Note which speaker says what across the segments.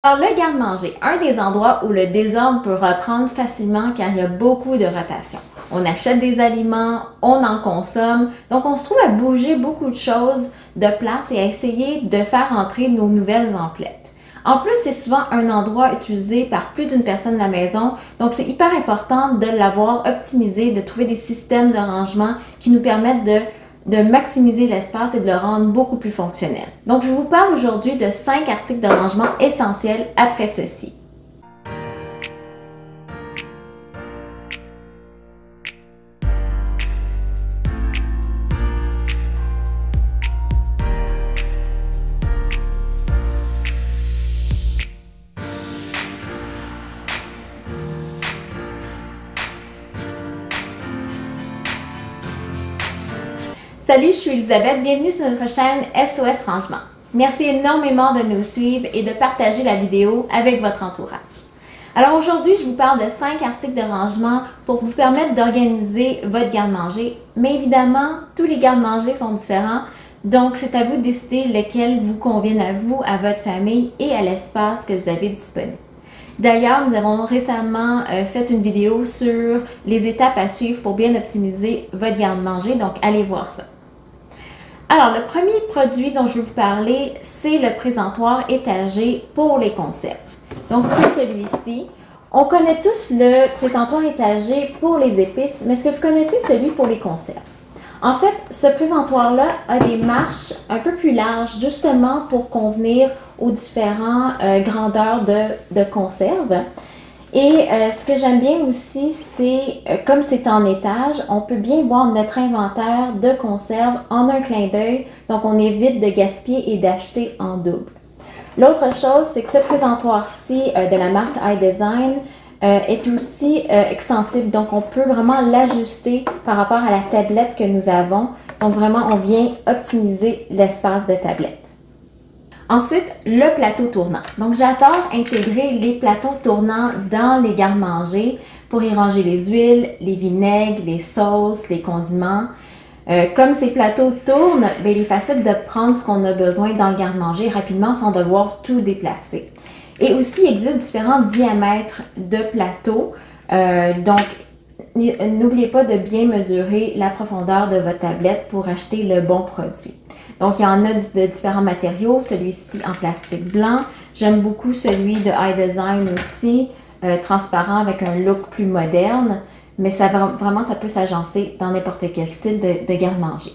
Speaker 1: Alors, le garde-manger, un des endroits où le désordre peut reprendre facilement car il y a beaucoup de rotation. On achète des aliments, on en consomme, donc on se trouve à bouger beaucoup de choses de place et à essayer de faire entrer nos nouvelles emplettes. En plus, c'est souvent un endroit utilisé par plus d'une personne à la maison, donc c'est hyper important de l'avoir optimisé, de trouver des systèmes de rangement qui nous permettent de maximiser l'espace et de le rendre beaucoup plus fonctionnel. Donc, je vous parle aujourd'hui de 5 articles de rangement essentiels après ceci. Salut, je suis Elisabeth, bienvenue sur notre chaîne SOS Rangement. Merci énormément de nous suivre et de partager la vidéo avec votre entourage. Alors aujourd'hui, je vous parle de 5 articles de rangement pour vous permettre d'organiser votre garde-manger. Mais évidemment, tous les garde-manger sont différents, donc c'est à vous de décider lequel vous convient à vous, à votre famille et à l'espace que vous avez disponible. D'ailleurs, nous avons récemment fait une vidéo sur les étapes à suivre pour bien optimiser votre garde-manger, donc allez voir ça. Alors, le premier produit dont je vais vous parler, c'est le présentoir étagé pour les conserves. Donc, c'est celui-ci. On connaît tous le présentoir étagé pour les épices, mais est-ce que vous connaissez celui pour les conserves? En fait, ce présentoir-là a des marches un peu plus larges, justement pour convenir aux différentes grandeurs de conserve. Et ce que j'aime bien aussi, c'est comme c'est en étage, on peut bien voir notre inventaire de conserve en un clin d'œil, donc on évite de gaspiller et d'acheter en double. L'autre chose, c'est que ce présentoir-ci de la marque iDesign est aussi extensible, donc on peut vraiment l'ajuster par rapport à la tablette que nous avons. Donc vraiment, on vient optimiser l'espace de tablette. Ensuite, le plateau tournant. Donc, j'adore intégrer les plateaux tournants dans les garde-manger pour y ranger les huiles, les vinaigres, les sauces, les condiments. Comme ces plateaux tournent, bien, il est facile de prendre ce qu'on a besoin dans le garde-manger rapidement sans devoir tout déplacer. Et aussi, il existe différents diamètres de plateaux. Donc, n'oubliez pas de bien mesurer la profondeur de votre tablette pour acheter le bon produit. Donc, il y en a de différents matériaux, celui-ci en plastique blanc. J'aime beaucoup celui de iDesign aussi, transparent avec un look plus moderne. Mais ça peut s'agencer dans n'importe quel style de garde-manger.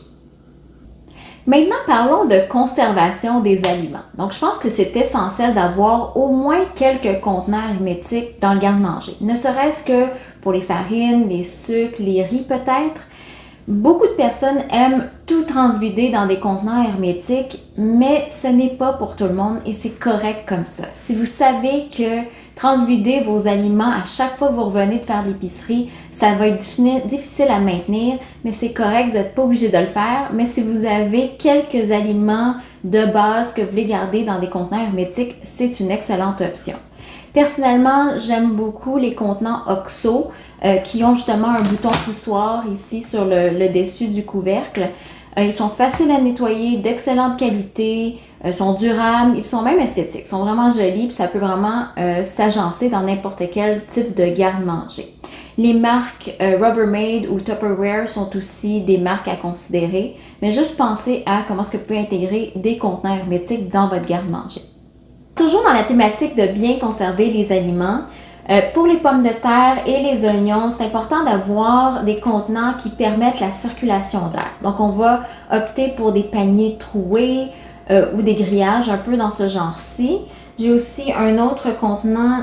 Speaker 1: Maintenant, parlons de conservation des aliments. Donc, je pense que c'est essentiel d'avoir au moins quelques contenants hermétiques dans le garde-manger. Ne serait-ce que pour les farines, les sucres, les riz peut-être. Beaucoup de personnes aiment tout transvider dans des contenants hermétiques, mais ce n'est pas pour tout le monde et c'est correct comme ça. Si vous savez que transvider vos aliments à chaque fois que vous revenez de faire de l'épicerie, ça va être difficile à maintenir, mais c'est correct, vous n'êtes pas obligé de le faire. Mais si vous avez quelques aliments de base que vous voulez garder dans des contenants hermétiques, c'est une excellente option. Personnellement, j'aime beaucoup les contenants OXO qui ont justement un bouton poussoir ici sur le dessus du couvercle. Ils sont faciles à nettoyer, d'excellente qualité, sont durables, ils sont même esthétiques, ils sont vraiment jolis, puis ça peut vraiment s'agencer dans n'importe quel type de garde-manger. Les marques Rubbermaid ou Tupperware sont aussi des marques à considérer, mais juste pensez à comment est-ce que vous pouvez intégrer des contenants hermétiques dans votre garde-manger. Toujours dans la thématique de bien conserver les aliments, pour les pommes de terre et les oignons, c'est important d'avoir des contenants qui permettent la circulation d'air. Donc, on va opter pour des paniers troués ou des grillages un peu dans ce genre-ci. J'ai aussi un autre contenant,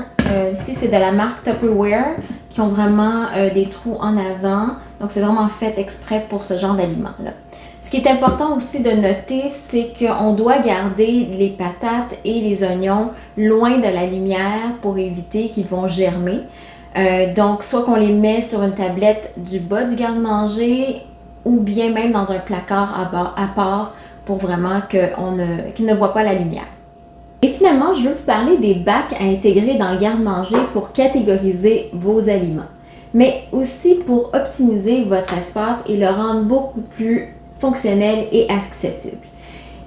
Speaker 1: ici c'est de la marque Tupperware, qui ont vraiment des trous en avant. Donc, c'est vraiment fait exprès pour ce genre d'aliments-là. Ce qui est important aussi de noter, c'est qu'on doit garder les patates et les oignons loin de la lumière pour éviter qu'ils vont germer. Donc, soit qu'on les met sur une tablette du bas du garde-manger ou bien même dans un placard à part pour vraiment qu'ils ne voient pas la lumière. Et finalement, je veux vous parler des bacs à intégrer dans le garde-manger pour catégoriser vos aliments, mais aussi pour optimiser votre espace et le rendre beaucoup plus fonctionnel et accessible.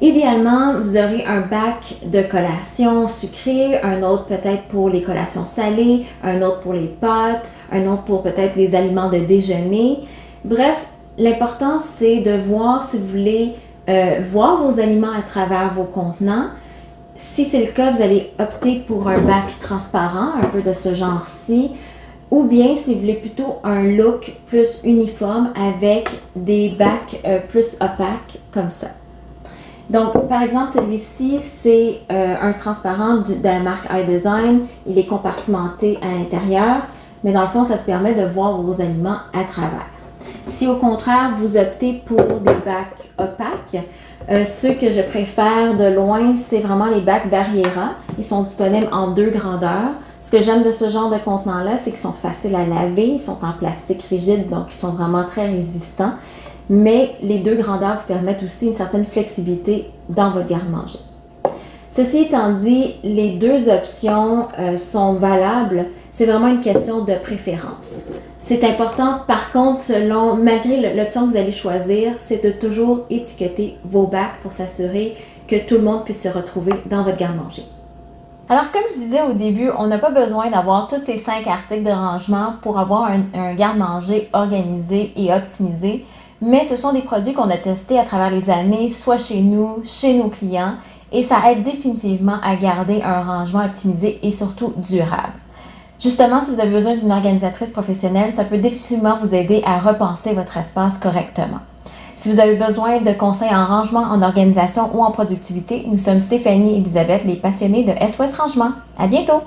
Speaker 1: Idéalement, vous aurez un bac de collations sucrées, un autre peut-être pour les collations salées, un autre pour les pâtes, un autre pour peut-être les aliments de déjeuner. Bref, l'important c'est de voir si vous voulez voir vos aliments à travers vos contenants. Si c'est le cas, vous allez opter pour un bac transparent, un peu de ce genre-ci, ou bien si vous voulez plutôt un look plus uniforme avec des bacs plus opaques comme ça. Donc, par exemple, celui-ci, c'est un transparent de la marque iDesign. Il est compartimenté à l'intérieur, mais dans le fond, ça vous permet de voir vos aliments à travers. Si au contraire, vous optez pour des bacs opaques, ceux que je préfère de loin, c'est vraiment les bacs Barriera. Ils sont disponibles en 2 grandeurs. Ce que j'aime de ce genre de contenant-là, c'est qu'ils sont faciles à laver, ils sont en plastique rigide, donc ils sont vraiment très résistants. Mais les 2 grandeurs vous permettent aussi une certaine flexibilité dans votre garde-manger. Ceci étant dit, les 2 options sont valables. C'est vraiment une question de préférence. C'est important, par contre, malgré l'option que vous allez choisir, c'est de toujours étiqueter vos bacs pour s'assurer que tout le monde puisse se retrouver dans votre garde-manger. Alors, comme je disais au début, on n'a pas besoin d'avoir tous ces 5 articles de rangement pour avoir un garde-manger organisé et optimisé, mais ce sont des produits qu'on a testés à travers les années, soit chez nous, chez nos clients, et ça aide définitivement à garder un rangement optimisé et surtout durable. Justement, si vous avez besoin d'une organisatrice professionnelle, ça peut définitivement vous aider à repenser votre espace correctement. Si vous avez besoin de conseils en rangement, en organisation ou en productivité, nous sommes Stéphanie et Elisabeth, les passionnées de SOS Rangement. À bientôt!